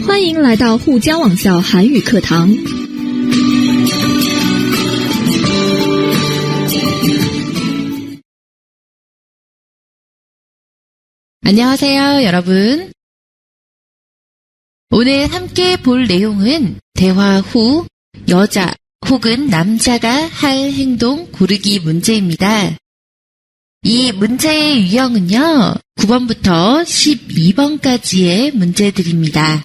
欢迎来到沪江网校韩语课堂。 안녕하세요, 여러분. 오늘 함께 볼 내용은 대화 후 여자 혹은 남자가 할 행동 고르기 문제입니다. 이 문제의 유형은요, 9번부터 12번까지의 문제들입니다.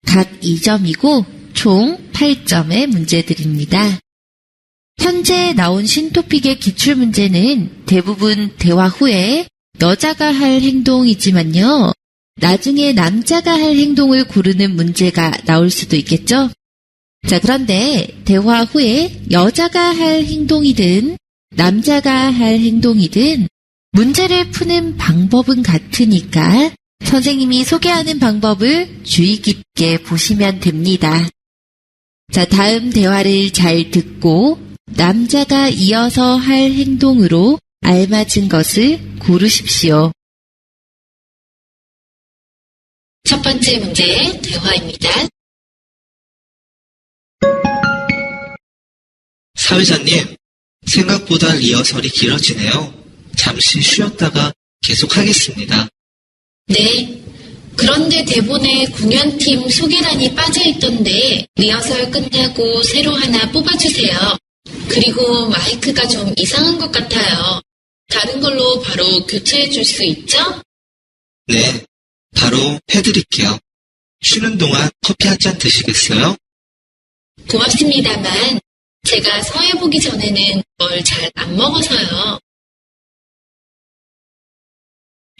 각 2점이고 총 8점의 문제들입니다. 현재 나온 신토픽의 기출문제는 대부분 대화 후에 여자가 할 행동이지만요, 나중에 남자가 할 행동을 고르는 문제가 나올 수도 있겠죠? 자, 그런데 대화 후에 여자가 할 행동이든 남자가 할 행동이든 문제를 푸는 방법은 같으니까 선생님이 소개하는 방법을 주의 깊게 보시면 됩니다. 자, 다음 대화를 잘 듣고 남자가 이어서 할 행동으로 알맞은 것을 고르십시오. 첫 번째 문제 대화입니다. 사회자님, 생각보다 리허설이 길어지네요. 잠시 쉬었다가 계속하겠습니다. 네. 그런데 대본에 공연팀 소개란이 빠져있던데 리허설 끝나고 새로 하나 뽑아주세요. 그리고 마이크가 좀 이상한 것 같아요. 다른 걸로 바로 교체해 줄 수 있죠? 네, 바로 해드릴게요. 쉬는 동안 커피 한 잔 드시겠어요? 고맙습니다만 제가 사회 보기 전에는 뭘 잘 안 먹어서요.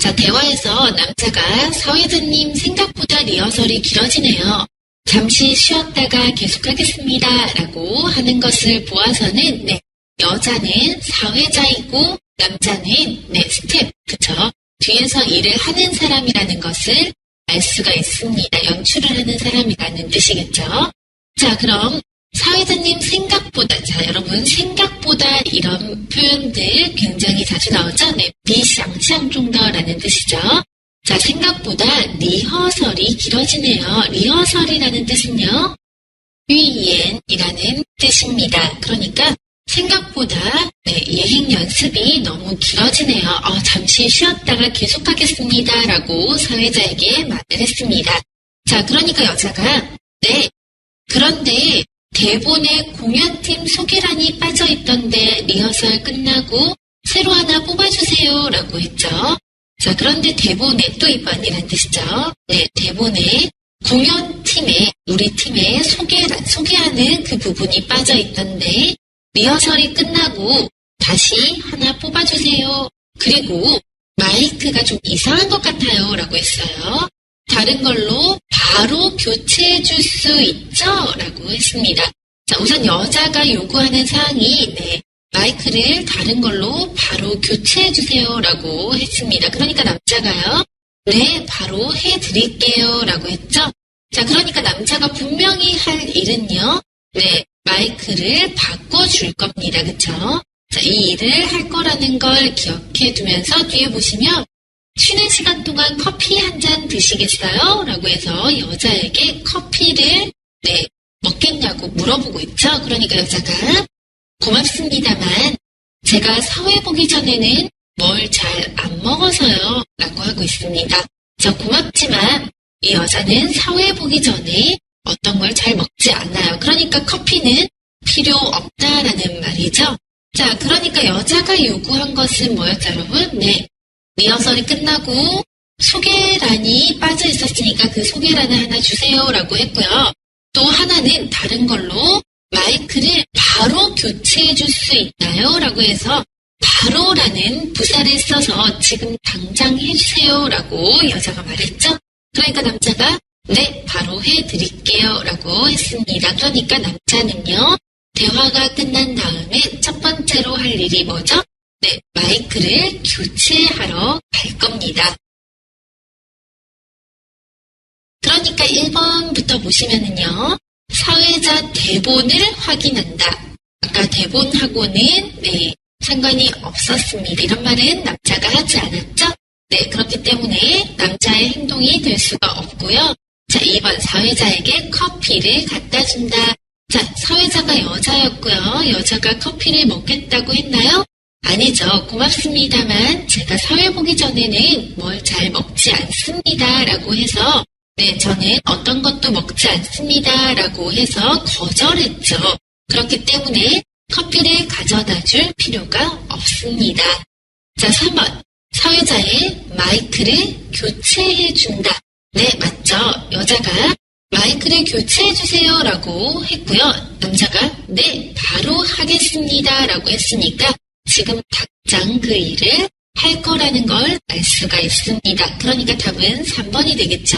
자, 대화에서 남자가 사회자님 생각보다 리허설이 길어지네요. 잠시 쉬었다가 계속하겠습니다. 라고 하는 것을 보아서는 여자는 사회자이고 남자는 스텝, 그쵸? 뒤에서 일을 하는 사람이라는 것을 알 수가 있습니다. 연출을 하는 사람이라는 뜻이겠죠? 자, 그럼 사회자님 생각보다, 자, 여러분 생각보다 이런 표현들 굉장히 자주 나오죠? 비상상중더라는 뜻이죠. 자, 생각보다 리허설이 길어지네요. 리허설이라는 뜻은요, 위엔이라는 뜻입니다. 그러니까 생각보다 예행 연습이 너무 길어지네요. 잠시 쉬었다가 계속하겠습니다. 라고 사회자에게 말을 했습니다. 자, 그러니까 여자가 그런데 대본에 공연팀 소개란이 빠져있던데 리허설 끝나고 새로 하나 뽑아주세요. 라고 했죠. 자, 그런데 대본에 또 이번이라는 뜻이죠. 대본에 공연팀에 우리 팀의 소개하는 그 부분이 빠져있던데 리허설이 끝나고 다시 하나 뽑아주세요. 그리고 마이크가 좀 이상한 것 같아요. 라고 했어요. 다른 걸로 바로 교체해 줄 수 있죠? 라고 했습니다. 자, 우선 여자가 요구하는 사항이 마이크를 다른 걸로 바로 교체해 주세요. 라고 했습니다. 그러니까 남자가요. 바로 해드릴게요. 라고 했죠? 자, 그러니까 남자가 분명히 할 일은요. 마이크를 바꿔줄 겁니다. 그쵸? 자, 이 일을 할 거라는 걸 기억해 두면서 뒤에 보시면 쉬는 시간 동안 커피 한 잔 드시겠어요? 라고 해서 여자에게 커피를 먹겠냐고 물어보고 있죠. 그러니까 여자가 고맙습니다만 제가 사회 보기 전에는 뭘 잘 안 먹어서요. 라고 하고 있습니다. 자, 고맙지만 이 여자는 사회 보기 전에 어떤 걸 잘 먹지 않아요. 그러니까 커피는 필요 없다라는 말이죠. 자, 그러니까 여자가 요구한 것은 뭐였죠, 여러분? 리허설이 끝나고 소개란이 빠져 있었으니까 그 소개란을 하나 주세요라고 했고요. 또 하나는 다른 걸로 마이크를 바로 교체해 줄 수 있나요? 라고 해서 바로라는 부사를 써서 지금 당장 해주세요라고 여자가 말했죠. 그러니까 남자가 바로 해드릴게요 라고 했습니다. 그러니까 남자는요, 대화가 끝난 다음에 첫 번째로 할 일이 뭐죠? 마이크를 교체하러 갈 겁니다. 그러니까 1번부터 보시면은요, 사회자 대본을 확인한다. 아까 대본하고는 상관이 없었습니다. 이런 말은 남자가 하지 않았죠? 그렇기 때문에 남자의 행동이 될 수가 없고요. 자, 2번 사회자에게 커피를 갖다 준다. 자, 사회자가 여자였고요. 여자가 커피를 먹겠다고 했나요? 아니죠. 고맙습니다만 제가 사회 보기 전에는 뭘 잘 먹지 않습니다. 라고 해서 네, 저는 어떤 것도 먹지 않습니다. 라고 해서 거절했죠. 그렇기 때문에 커피를 가져다 줄 필요가 없습니다. 자, 3번. 사회자의 마이크를 교체해 준다. 네, 맞죠. 여자가 마이크를 교체해 주세요 라고 했고요. 남자가 네, 바로 하겠습니다 라고 했으니까 지금 당장 그 일을 할 거라는 걸 알 수가 있습니다. 그러니까 답은 3번이 되겠죠.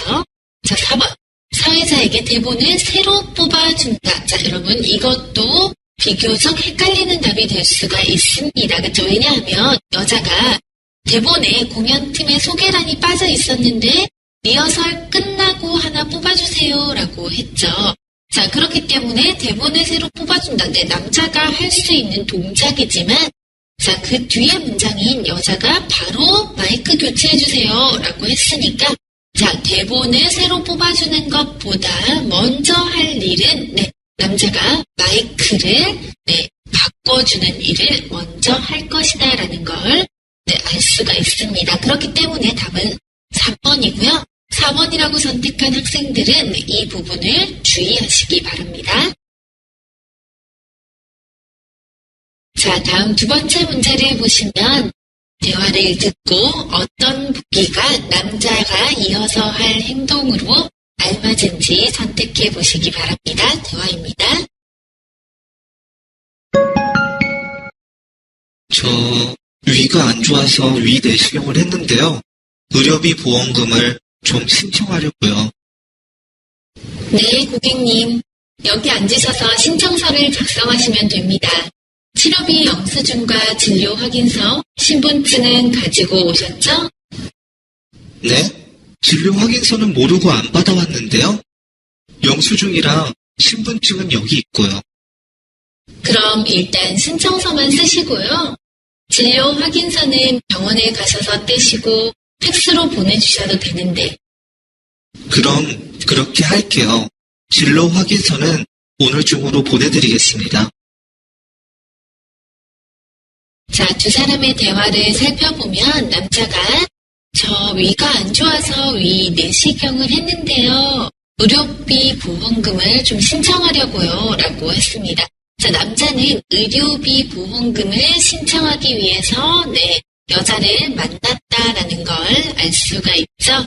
자, 4번. 사회자에게 대본을 새로 뽑아준다. 자, 여러분 이것도 비교적 헷갈리는 답이 될 수가 있습니다. 그렇죠? 왜냐하면 여자가 대본에 공연팀의 소개란이 빠져 있었는데 리허설 끝나고 하나 뽑아주세요 라고 했죠. 자, 그렇기 때문에 대본을 새로 뽑아준다. 네, 남자가 할 수 있는 동작이지만 자, 그 뒤에 문장인 여자가 바로 마이크 교체해주세요 라고 했으니까 자, 대본을 새로 뽑아주는 것보다 먼저 할 일은 네, 남자가 마이크를 네, 바꿔주는 일을 먼저 할 것이다 라는 걸 네, 알 수가 있습니다. 그렇기 때문에 답은 3번이고요. 4번이라고 선택한 학생들은 네, 이 부분을 주의하시기 바랍니다. 자, 다음 두 번째 문제를 보시면 대화를 듣고 어떤 보기가 남자가 이어서 할 행동으로 알맞은지 선택해 보시기 바랍니다. 대화입니다. 저 위가 안 좋아서 위 내시경을 했는데요. 의료비 보험금을 좀 신청하려고요. 네, 고객님. 여기 앉으셔서 신청서를 작성하시면 됩니다. 치료비 영수증과 진료 확인서, 신분증은 가지고 오셨죠? 네? 진료 확인서는 모르고 안 받아왔는데요. 영수증이랑 신분증은 여기 있고요. 그럼 일단 신청서만 쓰시고요. 진료 확인서는 병원에 가셔서 떼시고 팩스로 보내주셔도 되는데. 그럼 그렇게 할게요. 진료 확인서는 오늘 중으로 보내드리겠습니다. 자, 두 사람의 대화를 살펴보면 남자가 저 위가 안 좋아서 위 내시경을 했는데요. 의료비 보험금을 좀 신청하려고요. 라고 했습니다. 자, 남자는 의료비 보험금을 신청하기 위해서 네, 여자를 만났다라는 걸 알 수가 있죠.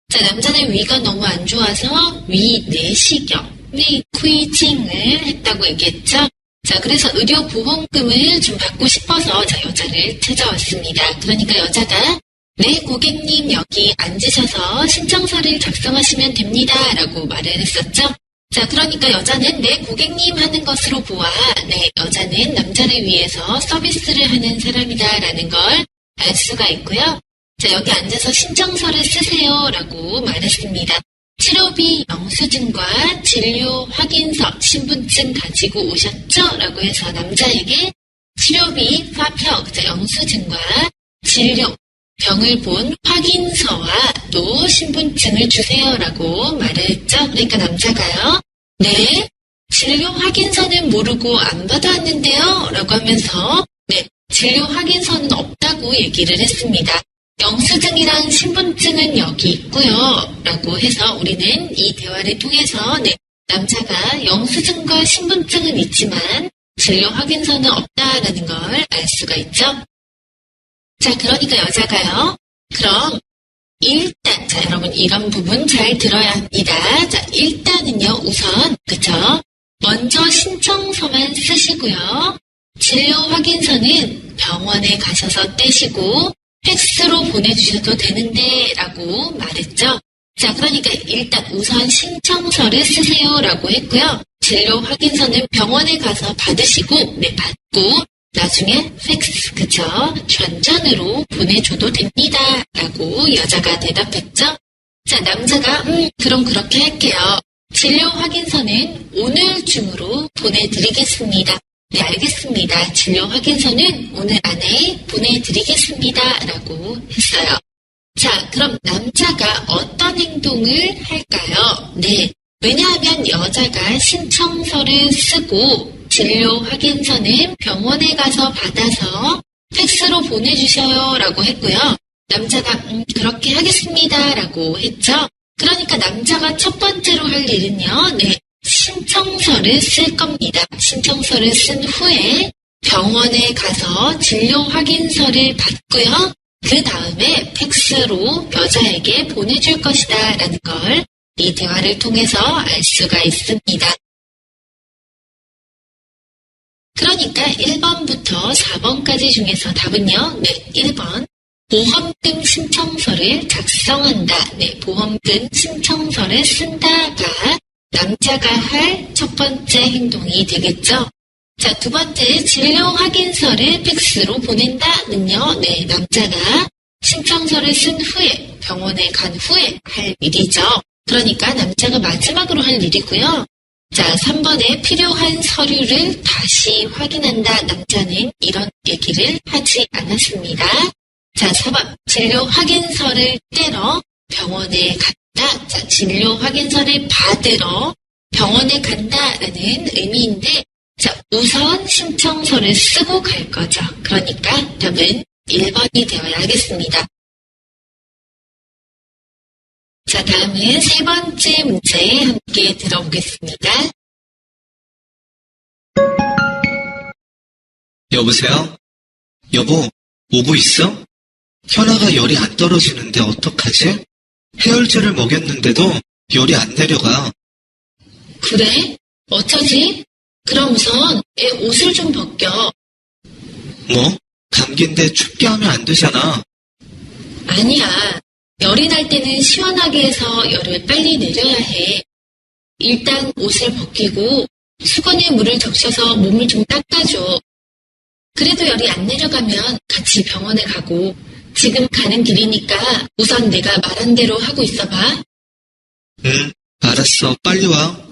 자, 남자는 위가 너무 안 좋아서 위 내시경, 위 쿠이징을 했다고 얘기했죠. 자, 그래서 의료 보험금을 좀 받고 싶어서 자, 여자를 찾아왔습니다. 그러니까 여자가 네, 고객님 여기 앉으셔서 신청서를 작성하시면 됩니다. 라고 말을 했었죠. 자, 그러니까 여자는 네, 고객님 하는 것으로 보아 네, 여자는 남자를 위해서 서비스를 하는 사람이다 라는 걸 알 수가 있고요. 자, 여기 앉아서 신청서를 쓰세요 라고 말했습니다. 치료비 영수증과 진료 확인서, 신분증 가지고 오셨죠? 라고 해서 남자에게 치료비 파표, 영수증과 진료, 병을 본 확인서와 또 신분증을 주세요 라고 말을 했죠. 그러니까 남자가요. 네, 진료 확인서는 모르고 안 받아왔는데요. 라고 하면서 네, 진료 확인서는 없다고 얘기를 했습니다. 영수증이랑 신분증은 여기 있고요. 라고 해서 우리는 이 대화를 통해서 네, 남자가 영수증과 신분증은 있지만 진료 확인서는 없다라는 걸 알 수가 있죠. 자, 그러니까 여자가요. 그럼 일단 자, 여러분 이런 부분 잘 들어야 합니다. 자, 일단은요. 우선 그쵸? 먼저 신청서만 쓰시고요. 진료 확인서는 병원에 가셔서 떼시고 팩스로 보내주셔도 되는데 라고 말했죠. 자, 그러니까 일단 우선 신청서를 쓰세요 라고 했고요. 진료 확인서는 병원에 가서 받으시고 네, 받고 나중에 팩스, 그쵸? 전전으로 보내줘도 됩니다 라고 여자가 대답했죠. 자, 남자가 그럼 그렇게 할게요. 진료 확인서는 오늘 중으로 보내드리겠습니다. 네, 알겠습니다. 진료 확인서는 오늘 안에 보내드리겠습니다. 라고 했어요. 자, 그럼 남자가 어떤 행동을 할까요? 네. 왜냐하면 여자가 신청서를 쓰고 진료 확인서는 병원에 가서 받아서 팩스로 보내주셔요 라고 했고요. 남자가 그렇게 하겠습니다 라고 했죠. 그러니까 남자가 첫 번째로 할 일은요. 네, 신청서를 쓸 겁니다. 신청서를 쓴 후에 병원에 가서 진료 확인서를 받고요. 그 다음에 팩스로 여자에게 보내줄 것이다 라는 걸 이 대화를 통해서 알 수가 있습니다. 그러니까 1번부터 4번까지 중에서 답은요. 네, 1번. 보험금 신청서를 작성한다. 네, 보험금 신청서를 쓴다가 남자가 할 첫 번째 행동이 되겠죠. 자, 두 번째, 진료 확인서를 팩스로 보낸다는요. 네, 남자가 신청서를 쓴 후에, 병원에 간 후에 할 일이죠. 그러니까 남자가 마지막으로 할 일이고요. 자, 3번에 필요한 서류를 다시 확인한다. 남자는 이런 얘기를 하지 않았습니다. 자, 4번. 진료 확인서를 떼러 병원에 간다. 자, 진료 확인서를 받으러 병원에 간다라는 의미인데, 자, 우선 신청서를 쓰고 갈 거죠. 그러니까 답은 1번이 되어야 하겠습니다. 자, 다음은 세 번째 문제 함께 들어보겠습니다. 여보세요? 여보, 오고 있어? 현아가 열이 안 떨어지는데 어떡하지? 해열제를 먹였는데도 열이 안 내려가. 그래? 어쩌지? 그럼 우선 애 옷을 좀 벗겨. 뭐? 감기인데 춥게 하면 안 되잖아. 아니야. 열이 날 때는 시원하게 해서 열을 빨리 내려야 해. 일단 옷을 벗기고 수건에 물을 적셔서 몸을 좀 닦아줘. 그래도 열이 안 내려가면 같이 병원에 가고 지금 가는 길이니까 우선 내가 말한 대로 하고 있어봐. 응, 알았어. 빨리 와.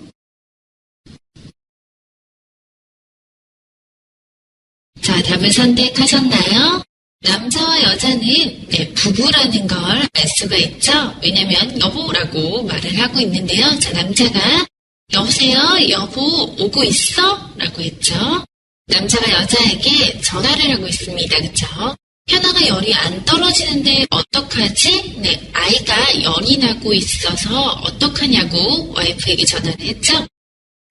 자, 답을 선택하셨나요? 남자와 여자는 부부라는 걸 알 수가 있죠. 왜냐면 여보라고 말을 하고 있는데요. 자, 남자가 여보세요? 여보 오고 있어? 라고 했죠. 남자가 여자에게 전화를 하고 있습니다. 그쵸? 현아가 열이 안 떨어지는데 어떡하지? 네, 아이가 열이 나고 있어서 어떡하냐고 와이프에게 전화를 했죠.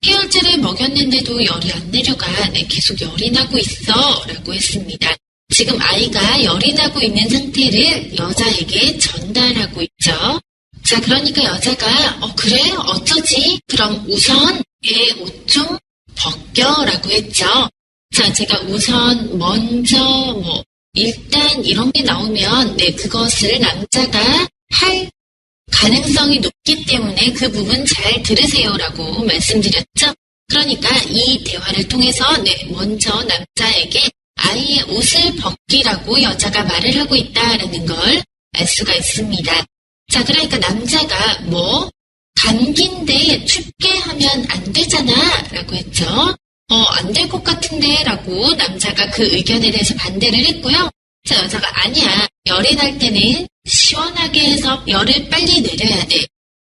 해열제를 먹였는데도 열이 안 내려가. 네, 계속 열이 나고 있어. 라고 했습니다. 지금 아이가 열이 나고 있는 상태를 여자에게 전달하고 있죠. 자, 그러니까 여자가 그래? 어쩌지? 그럼 우선 애 옷 좀 벗겨 라고 했죠. 자, 제가 우선, 먼저, 일단 이런 게 나오면 그것을 남자가 할 가능성이 높기 때문에 그 부분 잘 들으세요 라고 말씀드렸죠. 그러니까 이 대화를 통해서 먼저 남자에게 아이의 옷을 벗기라고 여자가 말을 하고 있다라는 걸 알 수가 있습니다. 자, 그러니까 남자가 감기인데 춥게 하면 안 되잖아 라고 했죠. 안 될 것 같은데 라고 남자가 그 의견에 대해서 반대를 했고요. 자, 여자가 아니야. 열이 날 때는 시원하게 해서 열을 빨리 내려야 돼.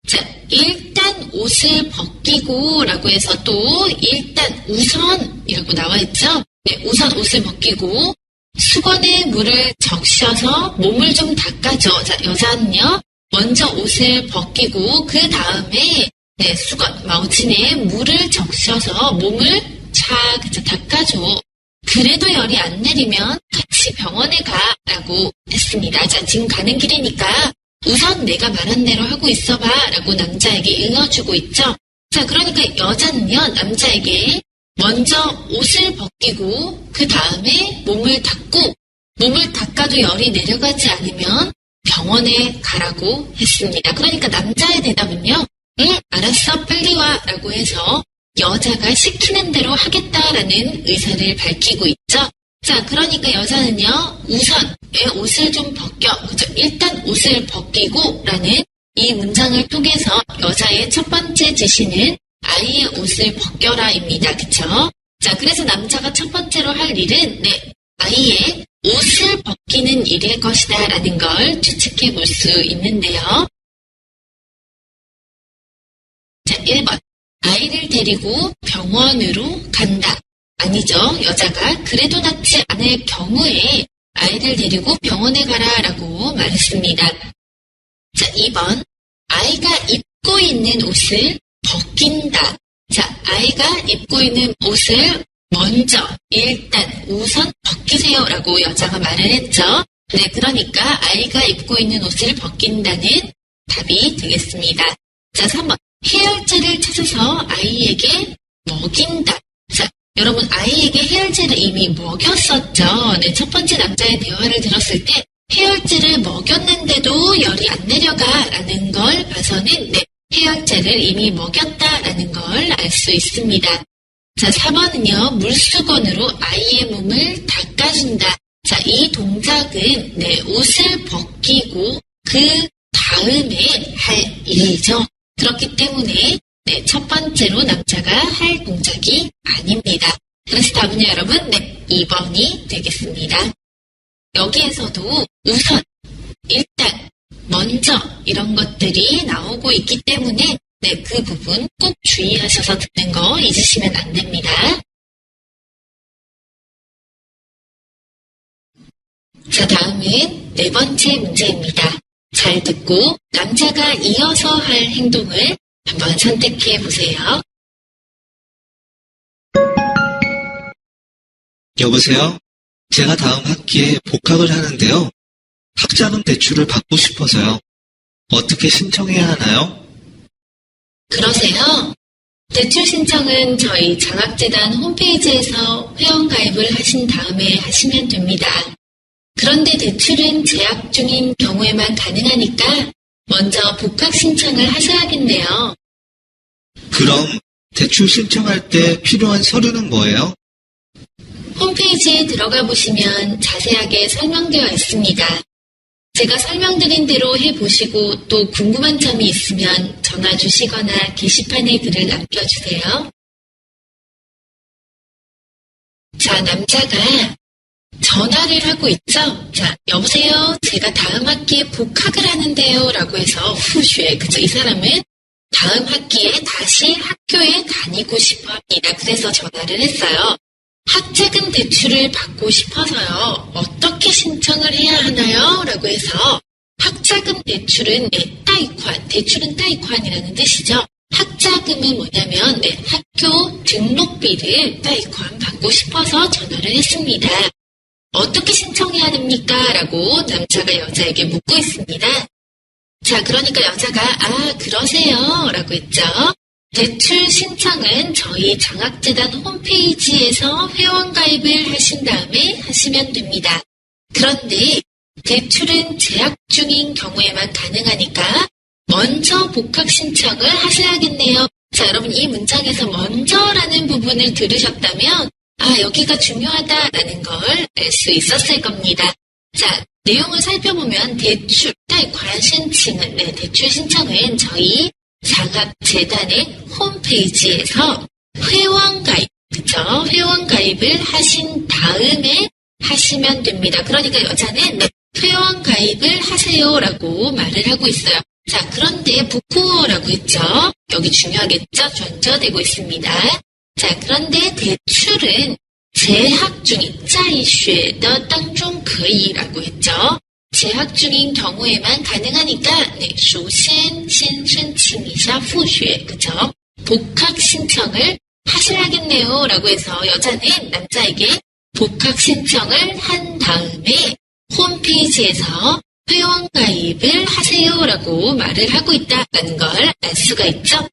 자, 일단 옷을 벗기고 라고 해서 또 일단 우선 이라고 나와 있죠. 네, 우선 옷을 벗기고 수건에 물을 적셔서 몸을 좀 닦아줘. 자, 여자는요. 먼저 옷을 벗기고 그 다음에 수건, 마우친에 물을 적셔서 몸을 쫙 닦아줘. 그래도 열이 안 내리면 같이 병원에 가라고 했습니다. 자, 지금 가는 길이니까 우선 내가 말한 대로 하고 있어봐 라고 남자에게 일러주고 있죠. 자, 그러니까 여자는요, 남자에게 먼저 옷을 벗기고 그 다음에 몸을 닦고 몸을 닦아도 열이 내려가지 않으면 병원에 가라고 했습니다. 그러니까 남자의 대답은요, 응, 알았어, 빨리 와 라고 해서 여자가 시키는 대로 하겠다라는 의사를 밝히고 있죠. 자, 그러니까 여자는요, 우선 옷을 좀 벗겨. 그죠? 일단 옷을 벗기고 라는 이 문장을 통해서 여자의 첫 번째 지시는 아이의 옷을 벗겨라입니다. 그쵸? 자, 그래서 남자가 첫 번째로 할 일은 아이의 옷을 벗기는 일일 것이다 라는 걸 추측해 볼 수 있는데요. 자, 1번. 아이를 데리고 병원으로 간다. 아니죠. 여자가 그래도 낫지 않을 경우에 아이를 데리고 병원에 가라 라고 말했습니다. 자, 2번. 아이가 입고 있는 옷을 벗긴다. 자, 아이가 입고 있는 옷을 먼저, 일단, 우선 벗기세요 라고 여자가 말을 했죠. 네, 그러니까 아이가 입고 있는 옷을 벗긴다는 답이 되겠습니다. 자, 3번. 해열제를 찾아서 아이에게 먹인다. 자, 여러분, 아이에게 해열제를 이미 먹였었죠. 네, 첫 번째 남자의 대화를 들었을 때 해열제를 먹였는데도 열이 안 내려가 라는 걸 봐서는 네, 해열제를 이미 먹였다라는 걸 알 수 있습니다. 자, 4번은요. 물수건으로 아이의 몸을 닦아준다. 자, 이 동작은 네, 옷을 벗기고 그 다음에 할 일이죠. 그렇기 때문에 네, 첫 번째로 남자가 할 동작이 아닙니다. 그래서 답은요, 여러분, 네, 2번이 되겠습니다. 여기에서도 우선, 일단, 먼저 이런 것들이 나오고 있기 때문에 네, 그 부분 꼭 주의하셔서 듣는 거 잊으시면 안 됩니다. 자, 다음은 네 번째 문제입니다. 잘 듣고 남자가 이어서 할 행동을 한번 선택해 보세요. 여보세요? 제가 다음 학기에 복학을 하는데요. 학자금 대출을 받고 싶어서요. 어떻게 신청해야 하나요? 그러세요? 대출 신청은 저희 장학재단 홈페이지에서 회원가입을 하신 다음에 하시면 됩니다. 그런데 대출은 재학 중인 경우에만 가능하니까 먼저 복학 신청을 하셔야겠네요. 그럼 대출 신청할 때 필요한 서류는 뭐예요? 홈페이지에 들어가 보시면 자세하게 설명되어 있습니다. 제가 설명드린 대로 해보시고 또 궁금한 점이 있으면 전화 주시거나 게시판에 글을 남겨주세요. 자, 남자가 전화를 하고 있죠? 자, 여보세요? 제가 다음 학기에 복학을 하는데요. 라고 해서 후슈에, 그쵸? 이 사람은 다음 학기에 다시 학교에 다니고 싶어 합니다. 그래서 전화를 했어요. 학자금 대출을 받고 싶어서요. 어떻게 신청을 해야 하나요? 라고 해서 학자금 대출은 따이관, 대출은 따이관이라는 뜻이죠. 학자금은 뭐냐면 학교 등록비를 따이관 받고 싶어서 전화를 했습니다. 어떻게 신청해야 됩니까? 라고 남자가 여자에게 묻고 있습니다. 자, 그러니까 여자가 그러세요. 라고 했죠. 대출 신청은 저희 장학재단 홈페이지에서 회원가입을 하신 다음에 하시면 됩니다. 그런데 대출은 재학 중인 경우에만 가능하니까 먼저 복학 신청을 하셔야겠네요. 자, 여러분 이 문장에서 먼저라는 부분을 들으셨다면 여기가 중요하다라는 걸 알 수 있었을 겁니다. 자, 내용을 살펴보면 대출, 관신칭은 대출 신청은 저희 장학재단의 홈페이지에서 회원가입, 그쵸? 회원가입을 하신 다음에 하시면 됩니다. 그러니까 여자는 회원가입을 하세요라고 말을 하고 있어요. 자, 그런데 부쿠어라고 했죠? 여기 중요하겠죠? 전저되고 있습니다. 자, 그런데 대출은 재학 중인, 在学的当中可以라고 했죠? 재학 중인 경우에만 가능하니까首先先申请一下复学, 그쵸? 복학 신청을 하셔야겠네요 라고 해서 여자는 남자에게 복학 신청을 한 다음에 홈페이지에서 회원가입을 하세요 라고 말을 하고 있다는 걸 알 수가 있죠.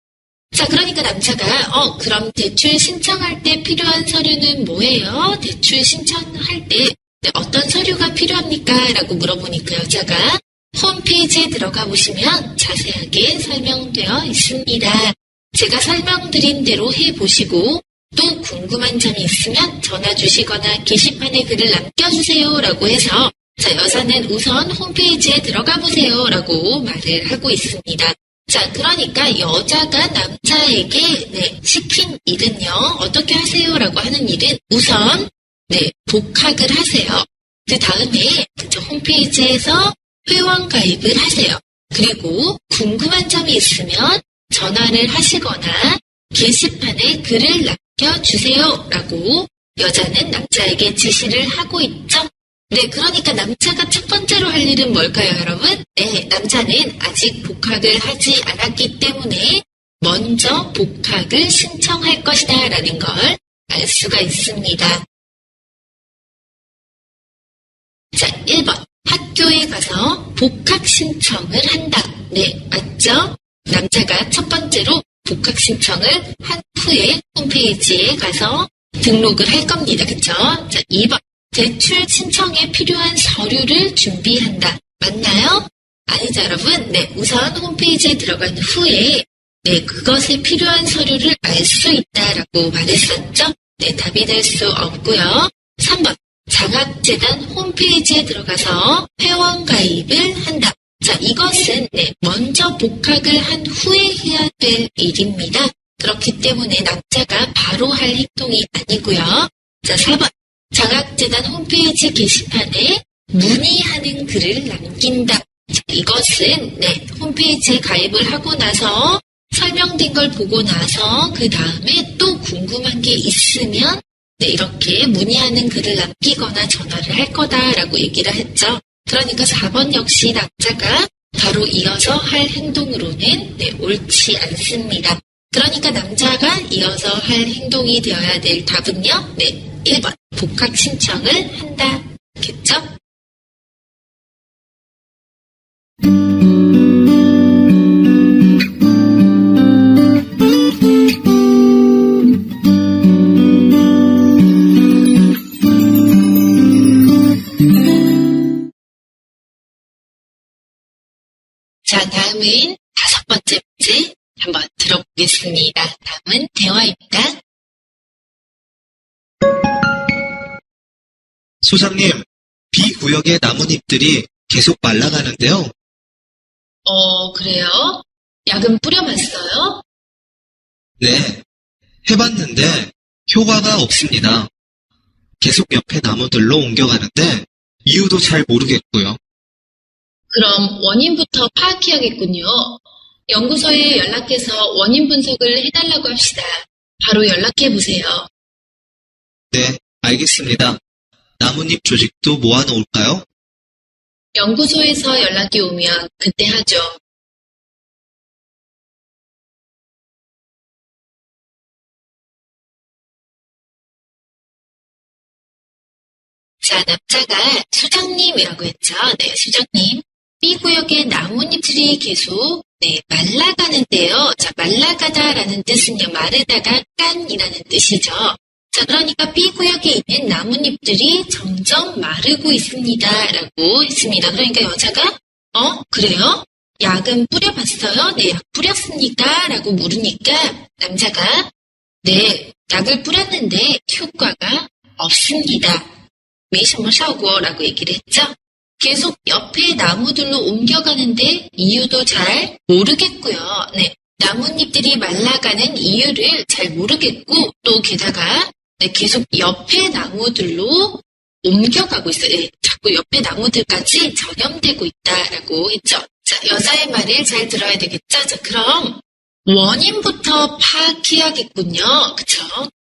자, 그러니까 남자가 그럼 대출 신청할 때 필요한 서류는 뭐예요? 대출 신청할 때 어떤 서류가 필요합니까? 라고 물어보니까 여자가 홈페이지에 들어가 보시면 자세하게 설명되어 있습니다. 제가 설명드린 대로 해보시고 또 궁금한 점이 있으면 전화 주시거나 게시판에 글을 남겨주세요 라고 해서 자, 여자는 우선 홈페이지에 들어가 보세요 라고 말을 하고 있습니다. 자, 그러니까 여자가 남자에게 시킨 일은요. 어떻게 하세요? 라고 하는 일은 우선 복학을 하세요. 그 다음에 그쪽 홈페이지에서 회원 가입을 하세요. 그리고 궁금한 점이 있으면 전화를 하시거나 게시판에 글을 남겨주세요 라고 여자는 남자에게 지시를 하고 있죠. 네, 그러니까 남자가 첫 번째로 할 일은 뭘까요, 여러분? 네, 남자는 아직 복학을 하지 않았기 때문에 먼저 복학을 신청할 것이다 라는 걸 알 수가 있습니다. 자, 1번. 학교에 가서 복학 신청을 한다. 네, 맞죠? 남자가 첫 번째로 복학 신청을 한 후에 홈페이지에 가서 등록을 할 겁니다. 그쵸? 자, 2번. 대출 신청에 필요한 서류를 준비한다. 맞나요? 아니죠, 여러분. 네, 우선 홈페이지에 들어간 후에 네, 그것에 필요한 서류를 알 수 있다라고 말했었죠? 네, 답이 될 수 없고요. 3번. 장학재단 홈페이지에 들어가서 회원 가입을 한다. 자, 이것은 네, 먼저 복학을 한 후에 해야 될 일입니다. 그렇기 때문에 남자가 바로 할 행동이 아니고요. 자, 4번. 장학재단 홈페이지 게시판에 문의하는 글을 남긴다. 자, 이것은 네, 홈페이지에 가입을 하고 나서 설명된 걸 보고 나서 그 다음에 또 궁금한 게 있으면 네, 이렇게 문의하는 글을 남기거나 전화를 할 거다라고 얘기를 했죠. 그러니까 4번 역시 남자가 바로 이어서 할 행동으로는 네, 옳지 않습니다. 그러니까 남자가 이어서 할 행동이 되어야 될 답은요. 네, 1번 복학 신청을 한다. 겠죠? 자, 다음은 5번째 문제 한번 들어보겠습니다. 다음은 대화입니다. 소장님, B구역의 나뭇잎들이 계속 말라가는데요. 그래요? 약은 뿌려봤어요? 네, 해봤는데 효과가 없습니다. 계속 옆에 나무들로 옮겨가는데 이유도 잘 모르겠고요. 그럼 원인부터 파악해야겠군요. 연구소에 연락해서 원인 분석을 해달라고 합시다. 바로 연락해보세요. 네, 알겠습니다. 나뭇잎 조직도 모아놓을까요? 연구소에서 연락이 오면 그때 하죠. 자, 남자가 수장님이라고 했죠. 네, 수장님. B구역의 나뭇잎들이 계속 말라가는데요. 자, 말라가다라는 뜻은요. 마르다가 깐이라는 뜻이죠. 자, 그러니까 B구역에 있는 나뭇잎들이 점점 마르고 있습니다. 라고 했습니다. 그러니까 여자가 그래요? 약은 뿌려봤어요? 네, 약 뿌렸습니까? 라고 물으니까 남자가 네, 약을 뿌렸는데 효과가 없습니다. 没什么效果라고 얘기를 했죠. 계속 옆에 나무들로 옮겨가는데 이유도 잘 모르겠고요. 네, 나뭇잎들이 말라가는 이유를 잘 모르겠고 또 게다가 계속 옆에 나무들로 옮겨가고 있어요. 네, 자꾸 옆에 나무들까지 전염되고 있다라고 했죠. 자, 여자의 말을 잘 들어야 되겠죠. 자, 그럼 원인부터 파악해야겠군요. 그쵸?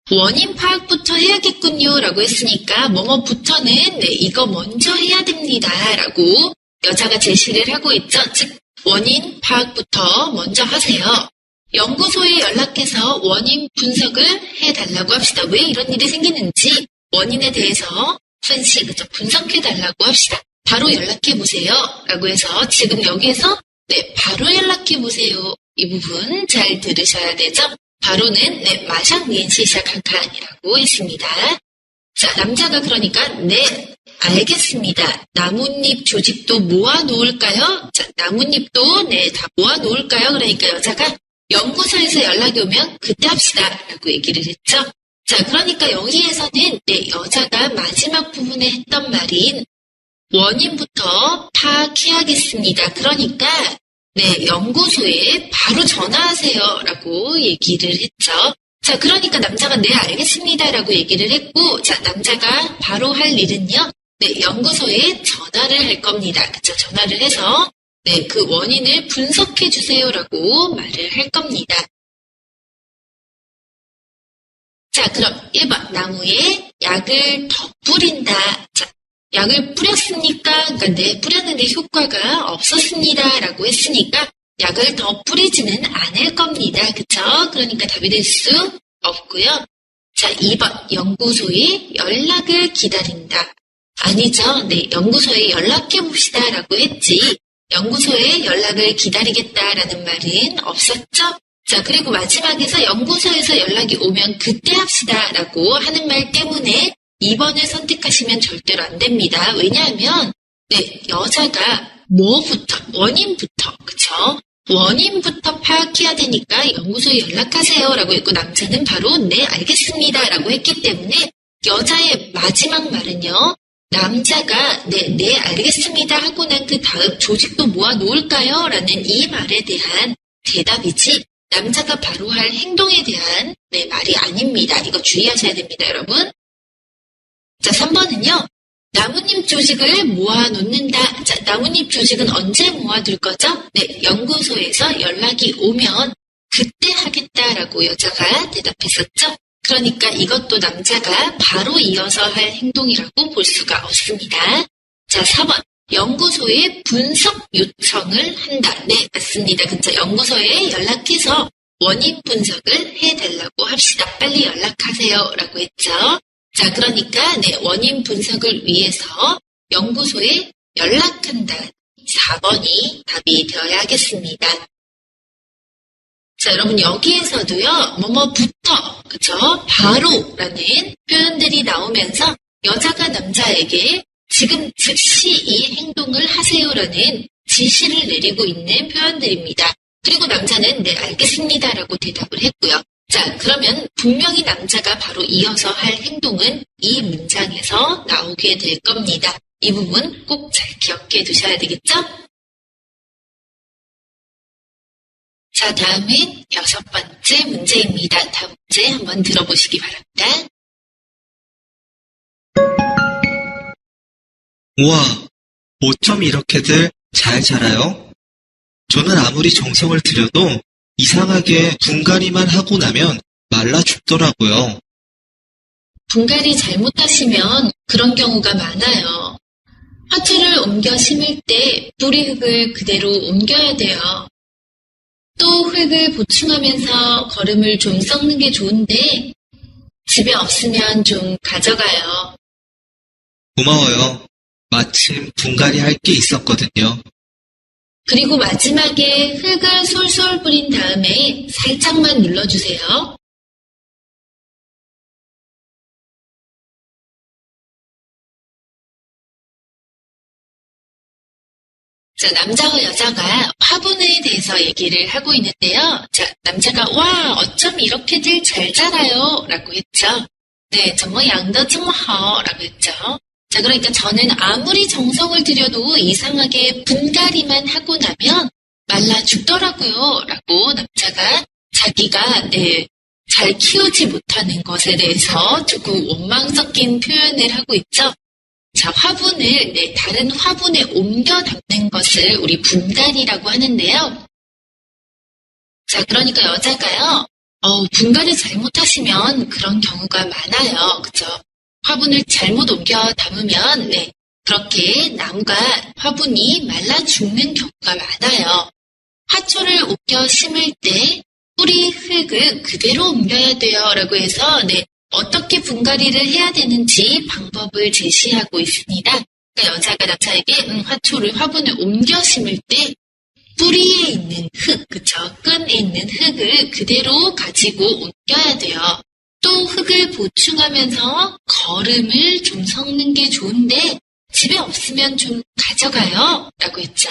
원인 파악부터 해야겠군요. 라고 했으니까 뭐뭐부터는 이거 먼저 해야 됩니다. 라고 여자가 제시를 하고 있죠. 즉 원인 파악부터 먼저 하세요. 연구소에 연락해서 원인 분석을 해달라고 합시다. 왜 이런 일이 생기는지 원인에 대해서 분석해달라고 합시다. 바로 연락해보세요. 라고 해서 지금 여기에서 바로 연락해보세요. 이 부분 잘 들으셔야 되죠. 바로는 마샹联系一下看看이라고 했습니다. 자, 남자가 그러니까 알겠습니다. 나뭇잎 조직도 모아놓을까요? 자, 나뭇잎도 다 모아놓을까요? 그러니까 여자가 연구소에서 연락이 오면 그때 합시다 라고 얘기를 했죠. 자, 그러니까 여기에서는 여자가 마지막 부분에 했던 말인 원인부터 파악해야겠습니다. 그러니까 연구소에 바로 전화하세요 라고 얘기를 했죠. 자, 그러니까 남자가 알겠습니다 라고 얘기를 했고, 자, 남자가 바로 할 일은요. 네, 연구소에 전화를 할 겁니다. 그쵸? 전화를 해서 네, 그 원인을 분석해 주세요라고 말을 할 겁니다. 자, 그럼 1번 나무에 약을 더 뿌린다. 자, 약을 뿌렸습니까? 그러니까 네, 뿌렸는데 효과가 없었습니다. 라고 했으니까 약을 더 뿌리지는 않을 겁니다. 그쵸? 그러니까 답이 될 수 없고요. 자, 2번 연구소에 연락을 기다린다. 아니죠. 네, 연구소에 연락해 봅시다. 라고 했지. 연구소에 연락을 기다리겠다라는 말은 없었죠. 자, 그리고 마지막에서 연구소에서 연락이 오면 그때 합시다. 라고 하는 말 때문에 2번을 선택하시면 절대로 안 됩니다. 왜냐하면 네, 여자가 뭐부터, 원인부터, 그쵸? 원인부터 파악해야 되니까 연구소에 연락하세요 라고 했고 남자는 바로 네, 알겠습니다 라고 했기 때문에 여자의 마지막 말은요. 남자가 네, 알겠습니다 하고 난 그 다음 조직도 모아놓을까요? 라는 이 말에 대한 대답이지 남자가 바로 할 행동에 대한 네, 말이 아닙니다. 이거 주의하셔야 됩니다, 여러분. 자, 3번은요. 나뭇잎 조직을 모아놓는다. 자, 나뭇잎 조직은 언제 모아둘 거죠? 네, 연구소에서 연락이 오면 그때 하겠다라고 여자가 대답했었죠. 그러니까 이것도 남자가 바로 이어서 할 행동이라고 볼 수가 없습니다. 자, 4번. 연구소에 분석 요청을 한다. 네, 맞습니다. 그쵸? 연구소에 연락해서 원인 분석을 해달라고 합시다. 빨리 연락하세요. 라고 했죠. 자, 그러니까 네, 원인 분석을 위해서 연구소에 연락한다. 4번이 답이 되어야겠습니다. 자, 여러분 여기에서도요. 뭐뭐부터, 그쵸? 바로라는 표현들이 나오면서 여자가 남자에게 지금 즉시 이 행동을 하세요라는 지시를 내리고 있는 표현들입니다. 그리고 남자는 네, 알겠습니다라고 대답을 했고요. 자, 그러면 분명히 남자가 바로 이어서 할 행동은 이 문장에서 나오게 될 겁니다. 이 부분 꼭 잘 기억해 두셔야 되겠죠? 자, 다음은 6번째 문제입니다. 다음 문제 한번 들어보시기 바랍니다. 우와, 어쩜 이렇게들 잘 자라요? 저는 아무리 정성을 들여도 이상하게 분갈이만 하고 나면 말라 죽더라고요. 분갈이 잘못하시면 그런 경우가 많아요. 화초를 옮겨 심을 때 뿌리 흙을 그대로 옮겨야 돼요. 또 흙을 보충하면서 거름을 좀 섞는 게 좋은데 집에 없으면 좀 가져가요. 고마워요. 마침 분갈이 할 게 있었거든요. 그리고 마지막에 흙을 솔솔 뿌린 다음에 살짝만 눌러주세요. 자, 남자와 여자가 화분에 대해서 얘기를 하고 있는데요. 자, 남자가 와, 어쩜 이렇게들 잘 자라요? 라고 했죠. 네, 정말 양도 좀好 라고 했죠. 자, 그러니까 저는 아무리 정성을 들여도 이상하게 분갈이만 하고 나면 말라 죽더라고요. 라고 남자가 자기가 네, 잘 키우지 못하는 것에 대해서 조금 원망 섞인 표현을 하고 있죠. 자, 화분을 네, 다른 화분에 옮겨 담는 것을 우리 분갈이라고 하는데요. 자, 그러니까 여자가요. 분갈이 잘못하시면 그런 경우가 많아요. 그죠? 화분을 잘못 옮겨 담으면 네, 그렇게 나무가 화분이 말라 죽는 경우가 많아요. 화초를 옮겨 심을 때 뿌리 흙을 그대로 옮겨야 돼요. 라고 해서 네, 어떻게 분갈이를 해야 되는지 방법을 제시하고 있습니다. 그러니까 여자가 남자에게 화초를 화분에 옮겨 심을 때 뿌리에 있는 흙, 그쵸? 끈에 있는 흙을 그대로 가지고 옮겨야 돼요. 또 흙을 보충하면서 거름을 좀 섞는 게 좋은데 집에 없으면 좀 가져가요. 라고 했죠.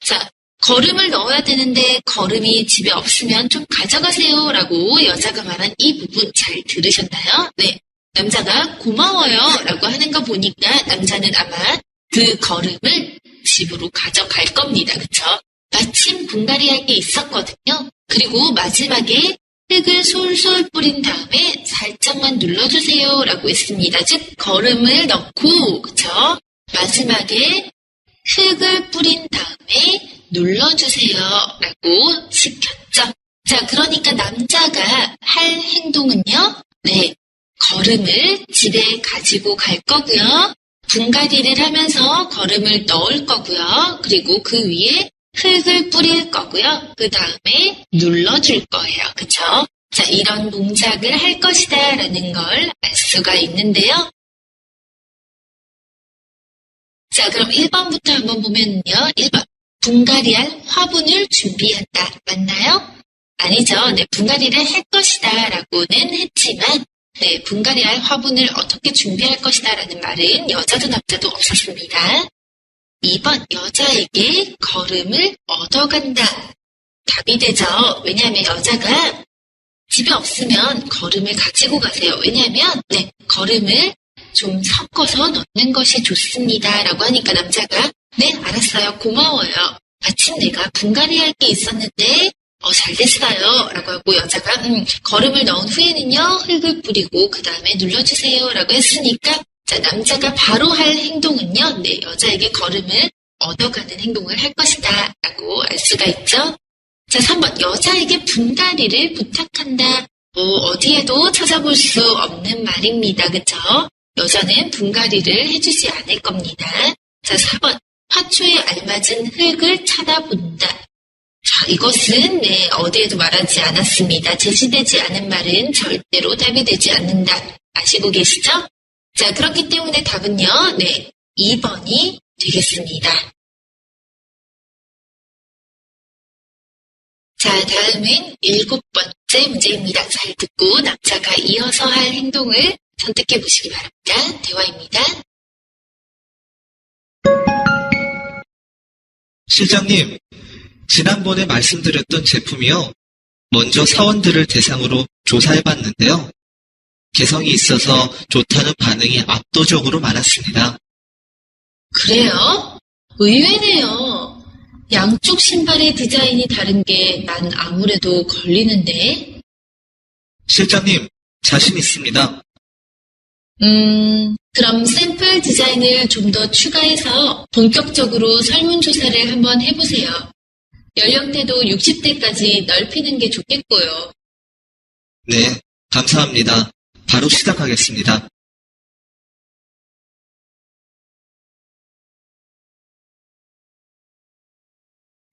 자, 거름을 넣어야 되는데 거름이 집에 없으면 좀 가져가세요. 라고 여자가 말한 이 부분 잘 들으셨나요? 네. 남자가 고마워요. 라고 하는 거 보니까 남자는 아마 그 거름을 집으로 가져갈 겁니다. 그쵸? 마침 분갈이 할 게 있었거든요. 그리고 마지막에 흙을 솔솔 뿌린 다음에 살짝만 눌러주세요 라고 했습니다. 즉 걸음을 넣고 그쵸? 마지막에 흙을 뿌린 다음에 눌러주세요 라고 시켰죠. 자, 그러니까 남자가 할 행동은요. 네, 걸음을 집에 가지고 갈 거고요. 분갈이를 하면서 걸음을 넣을 거고요. 그리고 그 위에 흙을 뿌릴 거고요. 그 다음에 눌러줄 거예요. 그쵸? 자, 이런 동작을 할 것이다 라는 걸 알 수가 있는데요. 자, 그럼 1번부터 한번 보면요. 1번. 분갈이할 화분을 준비한다. 맞나요? 아니죠. 네, 분갈이를 할 것이다 라고는 했지만 네, 분갈이할 화분을 어떻게 준비할 것이다 라는 말은 여자도 남자도 없었습니다. 2번, 여자에게 걸음을 얻어간다. 답이 되죠. 왜냐하면 여자가 집에 없으면 걸음을 가지고 가세요. 왜냐하면 네, 걸음을 좀 섞어서 넣는 것이 좋습니다. 라고 하니까 남자가 네, 알았어요. 고마워요. 마침 내가 분갈이할 게 있었는데 잘 됐어요. 라고 하고 여자가 걸음을 넣은 후에는요. 흙을 뿌리고 그 다음에 눌러주세요. 라고 했으니까 자, 남자가 바로 할 행동은요. 네, 여자에게 걸음을 얻어가는 행동을 할 것이다. 라고 알 수가 있죠. 자, 3번. 여자에게 분갈이를 부탁한다. 어디에도 찾아볼 수 없는 말입니다. 그쵸? 여자는 분갈이를 해주지 않을 겁니다. 자, 4번. 화초에 알맞은 흙을 찾아본다. 자, 이것은 네, 어디에도 말하지 않았습니다. 제시되지 않은 말은 절대로 답이 되지 않는다. 아시고 계시죠? 자, 그렇기 때문에 답은요. 네, 2번이 되겠습니다. 자, 다음은 7번째 문제입니다. 잘 듣고 남자가 이어서 할 행동을 선택해 보시기 바랍니다. 대화입니다. 실장님, 지난번에 말씀드렸던 제품이요. 먼저 사원들을 대상으로 조사해봤는데요. 개성이 있어서 좋다는 반응이 압도적으로 많았습니다. 그래요? 의외네요. 양쪽 신발의 디자인이 다른 게 난 아무래도 걸리는데. 실장님, 자신 있습니다. 그럼 샘플 디자인을 좀 더 추가해서 본격적으로 설문조사를 한번 해보세요. 연령대도 60대까지 넓히는 게 좋겠고요. 네, 감사합니다. 바로 시작하겠습니다.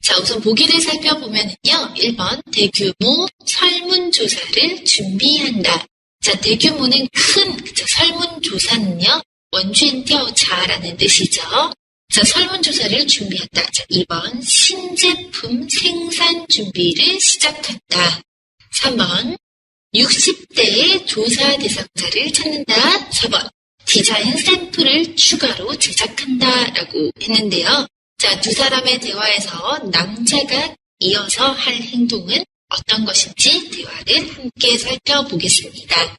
자, 우선 보기를 살펴보면요. 1번, 대규모 설문조사를 준비한다. 자, 대규모는 큰, 그쵸, 설문조사는요. 원주엔티어자라는 뜻이죠. 자, 설문조사를 준비한다. 자, 2번, 신제품 생산 준비를 시작한다. 3번, 60대의 조사 대상자를 찾는다. 4번, 디자인 샘플을 추가로 제작한다. 라고 했는데요. 자, 두 사람의 대화에서 남자가 이어서 할 행동은 어떤 것인지 대화를 함께 살펴보겠습니다.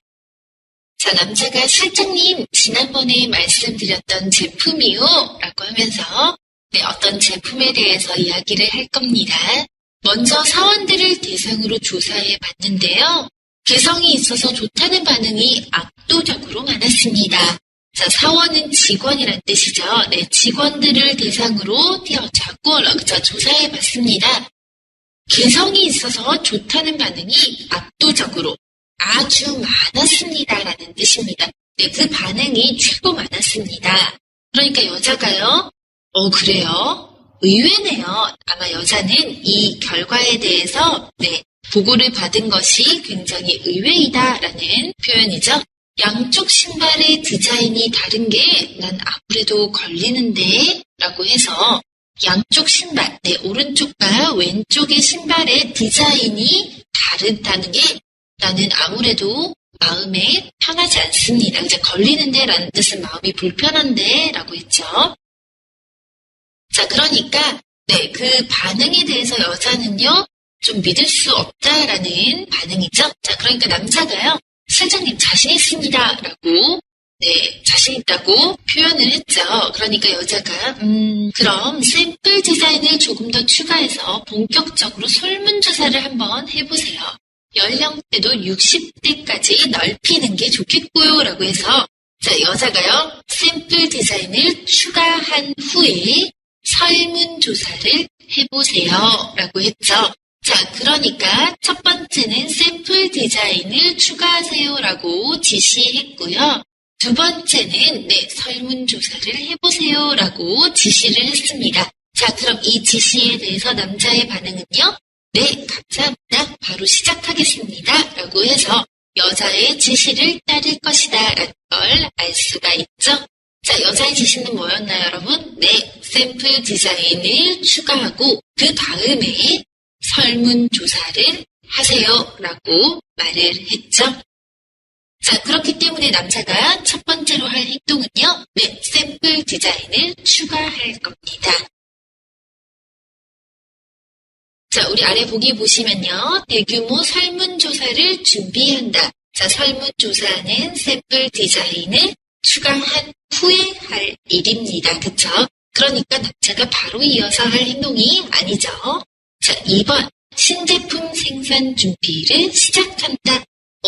자, 남자가 실장님, 지난번에 말씀드렸던 제품이요. 라고 하면서 네, 어떤 제품에 대해서 이야기를 할 겁니다. 먼저 사원들을 대상으로 조사해 봤는데요. 개성이 있어서 좋다는 반응이 압도적으로 많았습니다. 자, 사원은 직원이란 뜻이죠. 네, 직원들을 대상으로 조사해 봤습니다. 개성이 있어서 좋다는 반응이 압도적으로 아주 많았습니다라는 뜻입니다. 네, 그 반응이 최고 많았습니다. 그러니까 여자가요. 그래요? 의외네요. 아마 여자는 이 결과에 대해서 네, 보고를 받은 것이 굉장히 의외이다라는 표현이죠. 양쪽 신발의 디자인이 다른 게 난 아무래도 걸리는데 라고 해서 양쪽 신발, 네, 오른쪽과 왼쪽의 신발의 디자인이 다르다는 게 나는 아무래도 마음에 편하지 않습니다. 이제 걸리는데 라는 뜻은 마음이 불편한데 라고 했죠. 자, 그러니까 네, 그 반응에 대해서 여자는요, 좀 믿을 수 없다라는 반응이죠. 자, 그러니까 남자가요, 실장님 자신 있습니다 라고 네, 자신 있다고 표현을 했죠. 그러니까 여자가 그럼 샘플 디자인을 조금 더 추가해서 본격적으로 설문조사를 한번 해보세요. 연령대도 60대까지 넓히는 게 좋겠고요. 라고 해서 자, 여자가요, 샘플 디자인을 추가한 후에 설문조사를 해보세요. 라고 했죠. 자, 그러니까 첫 번째는 샘플 디자인을 추가하세요. 라고 지시했고요. 두 번째는 설문조사를 해보세요. 라고 지시를 했습니다. 자, 그럼 이 지시에 대해서 남자의 반응은요? 네, 감사합니다. 바로 시작하겠습니다. 라고 해서 여자의 지시를 따를 것이다. 라는 걸 알 수가 있죠. 자, 여자의 지시는 뭐였나요, 여러분? 네, 샘플 디자인을 추가하고 그 다음에 설문조사를 하세요. 라고 말을 했죠. 자, 그렇기 때문에 남자가 첫 번째로 할 행동은요. 네, 샘플 디자인을 추가할 겁니다. 자, 우리 아래 보기 보시면요. 대규모 설문조사를 준비한다. 자, 설문조사는 샘플 디자인을 추가한 후에 할 일입니다. 그쵸? 그러니까 남자가 바로 이어서 할 행동이 아니죠. 자, 2번. 신제품 생산 준비를 시작한다.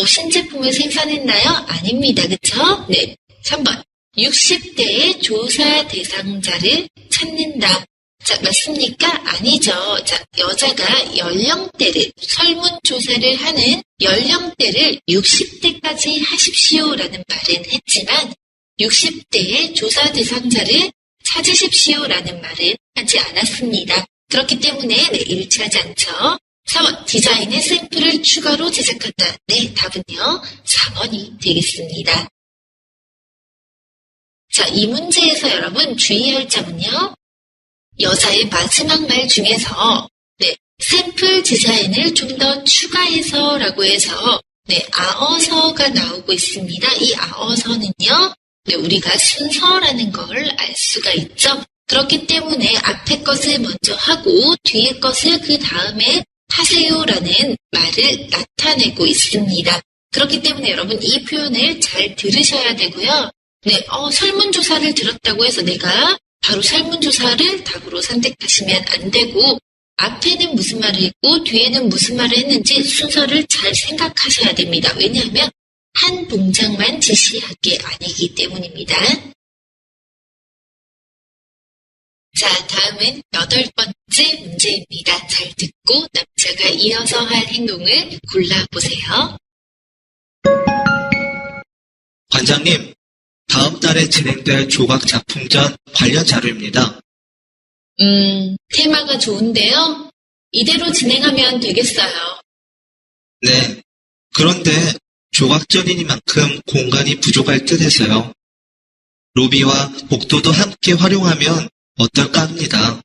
신제품을 생산했나요? 아닙니다. 그쵸? 네. 3번. 60대의 조사 대상자를 찾는다. 자, 맞습니까? 아니죠. 자, 여자가 연령대를, 설문조사를 하는 연령대를 60대까지 하십시오라는 말은 했지만 60대의 조사 대상자를 찾으십시오라는 말은 하지 않았습니다. 그렇기 때문에 일치하지 않죠. 4번, 디자인의 샘플을 추가로 제작한다. 네, 답은요. 4번이 되겠습니다. 자, 이 문제에서 여러분 주의할 점은요. 여자의 마지막 말 중에서 샘플 디자인을 좀 더 추가해서 라고 해서 아어서가 나오고 있습니다. 이 아어서는요. 우리가 순서라는 걸 알 수가 있죠. 그렇기 때문에 앞에 것을 먼저 하고 뒤에 것을 그 다음에 하세요라는 말을 나타내고 있습니다. 그렇기 때문에 여러분 이 표현을 잘 들으셔야 되고요. 설문조사를 들었다고 해서 내가 바로 설문조사를 답으로 선택하시면 안 되고 앞에는 무슨 말을 했고 뒤에는 무슨 말을 했는지 순서를 잘 생각하셔야 됩니다. 왜냐하면 한 동작만 지시할 게 아니기 때문입니다. 자, 다음은 8번째 문제입니다. 잘 듣고 남자가 이어서 할 행동을 골라보세요. 관장님, 다음 달에 진행될 조각 작품전 관련 자료입니다. 테마가 좋은데요? 이대로 진행하면 되겠어요. 네. 그런데 조각전이니만큼 공간이 부족할 듯해서요. 로비와 복도도 함께 활용하면 어떨까 합니다.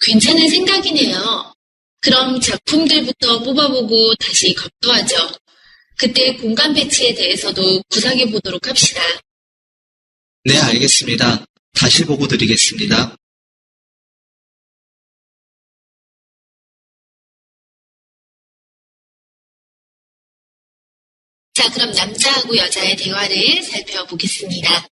괜찮은 생각이네요. 그럼 작품들부터 뽑아보고 다시 검토하죠. 그때 공간 배치에 대해서도 구상해 보도록 합시다. 네, 알겠습니다. 다시 보고 드리겠습니다. 자, 그럼 남자하고 여자의 대화를 살펴보겠습니다.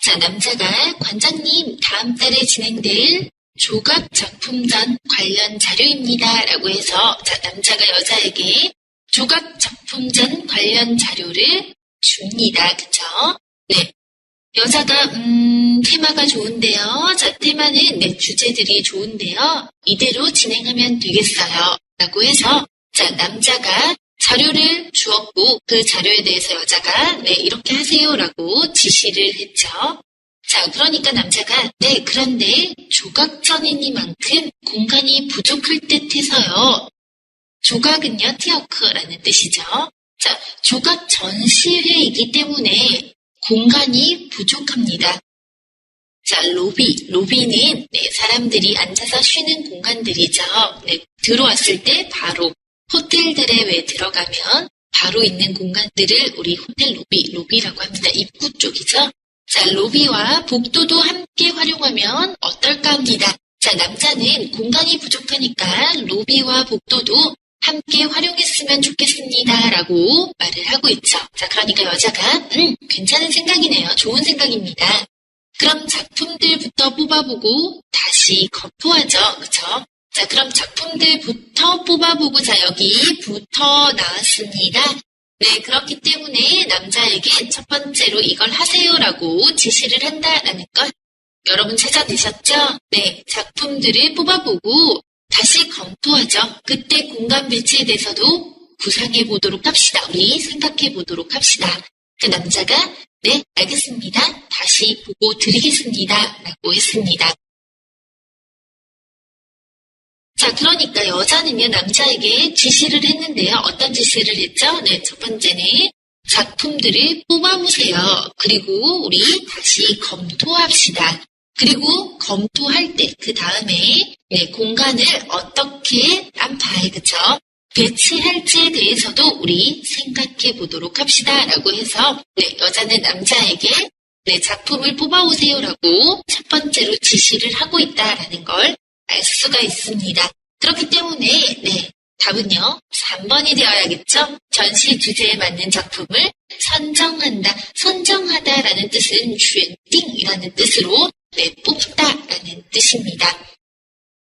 자, 남자가 관장님, 다음 달에 진행될 조각 작품전 관련 자료입니다. 라고 해서 남자가 여자에게 조각 작품전 관련 자료를 줍니다. 그쵸? 네. 여자가 테마가 좋은데요. 자, 테마는 주제들이 좋은데요. 이대로 진행하면 되겠어요. 라고 해서 남자가 자료를 주었고 그 자료에 대해서 여자가 이렇게 하세요라고 지시를 했죠. 자, 그러니까 남자가 그런데 조각전이니만큼 공간이 부족할 듯해서요. 조각은요, 티어크라는 뜻이죠. 자, 조각 전시회이기 때문에 공간이 부족합니다. 자, 로비는 사람들이 앉아서 쉬는 공간들이죠. 들어왔을 때 바로 호텔들에 왜 들어가면 바로 있는 공간들을 우리 호텔 로비라고 합니다. 입구 쪽이죠. 자, 로비와 복도도 함께 활용하면 어떨까 합니다. 자, 남자는 공간이 부족하니까 로비와 복도도 함께 활용했으면 좋겠습니다. 라고 말을 하고 있죠. 자, 그러니까 여자가 괜찮은 생각이네요. 좋은 생각입니다. 그럼 작품들부터 뽑아보고 다시 검토하죠. 그쵸? 자, 그럼 작품들부터 뽑아보고, 자, 여기부터 나왔습니다. 네, 그렇기 때문에 남자에게 첫 번째로 이걸 하세요라고 지시를 한다라는 걸 여러분 찾아내셨죠? 네, 작품들을 뽑아보고 다시 검토하죠. 그때 공간 배치에 대해서도 구상해 보도록 합시다. 우리 생각해 보도록 합시다. 그 남자가 네, 알겠습니다. 다시 보고 드리겠습니다. 라고 했습니다. 자, 그러니까 여자는요, 남자에게 지시를 했는데요. 어떤 지시를 했죠? 네, 첫 번째는 작품들을 뽑아보세요. 그리고 우리 다시 검토합시다. 그리고 검토할 때, 그 다음에 네, 공간을 어떻게 안파에, 그쵸? 배치할지에 대해서도 우리 생각해 보도록 합시다. 라고 해서, 네, 여자는 남자에게 네, 작품을 뽑아오세요라고 첫 번째로 지시를 하고 있다라는 걸 알 수가 있습니다. 그렇기 때문에 네, 답은요 3번이 되어야겠죠. 전시 주제에 맞는 작품을 선정한다, 선정하다라는 뜻은 쥐띵이라는 뜻으로 네, 뽑다라는 뜻입니다.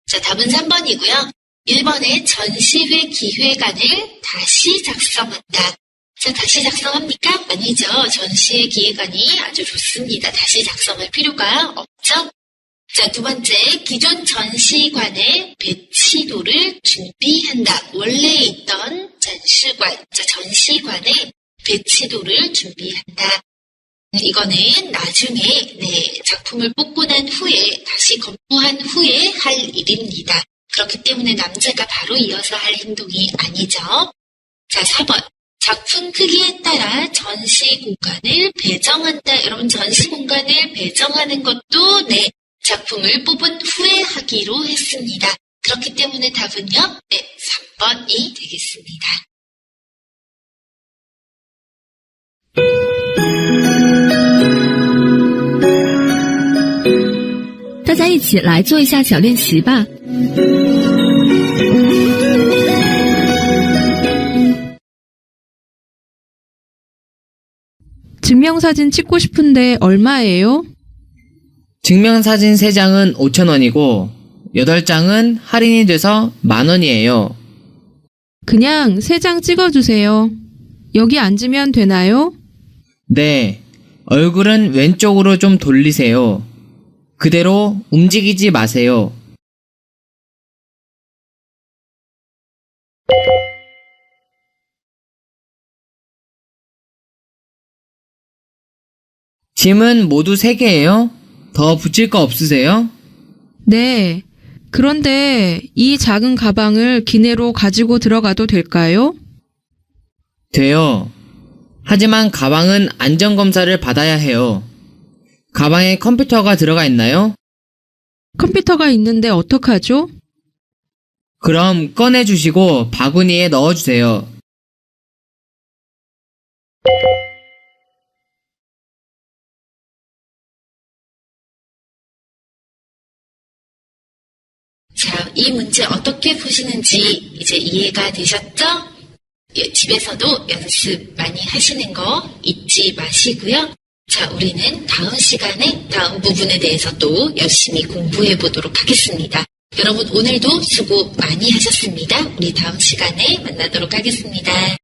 자, 답은 3번이고요. 1번에 전시회 기획안을 다시 작성한다. 자, 다시 작성합니까? 아니죠. 전시회 기획안이 아주 좋습니다. 다시 작성할 필요가 없죠. 자, 두 번째, 기존 전시관의 배치도를 준비한다. 원래 있던 전시관의 배치도를 준비한다. 이거는 나중에 네, 작품을 뽑고 난 후에 다시 검토한 후에 할 일입니다. 그렇기 때문에 남자가 바로 이어서 할 행동이 아니죠. 자, 4번. 작품 크기에 따라 전시 공간을 배정한다. 여러분, 전시 공간을 배정하는 것도 네, 작품을 뽑은 후에 하기로 했습니다. 그렇기 때문에 답은요, 네, 3번이 되겠습니다. 大家一起来做一下小练习吧。 증명사진 찍고 싶은데 얼마예요? 증명사진 3장은 5,000원이고 8장은 할인이 돼서 10,000원이에요. 그냥 3장 찍어주세요. 여기 앉으면 되나요? 네, 얼굴은 왼쪽으로 좀 돌리세요. 그대로 움직이지 마세요. 짐은 모두 3개예요? 더 붙일 거 없으세요? 네. 그런데 이 작은 가방을 기내로 가지고 들어가도 될까요? 돼요. 하지만 가방은 안전검사를 받아야 해요. 가방에 컴퓨터가 들어가 있나요? 컴퓨터가 있는데 어떡하죠? 그럼 꺼내주시고 바구니에 넣어주세요. 자, 이 문제 어떻게 푸시는지 이제 이해가 되셨죠? 예, 집에서도 연습 많이 하시는 거 잊지 마시고요. 자, 우리는 다음 시간에 다음 부분에 대해서 또 열심히 공부해 보도록 하겠습니다. 여러분 오늘도 수고 많이 하셨습니다. 우리 다음 시간에 만나도록 하겠습니다.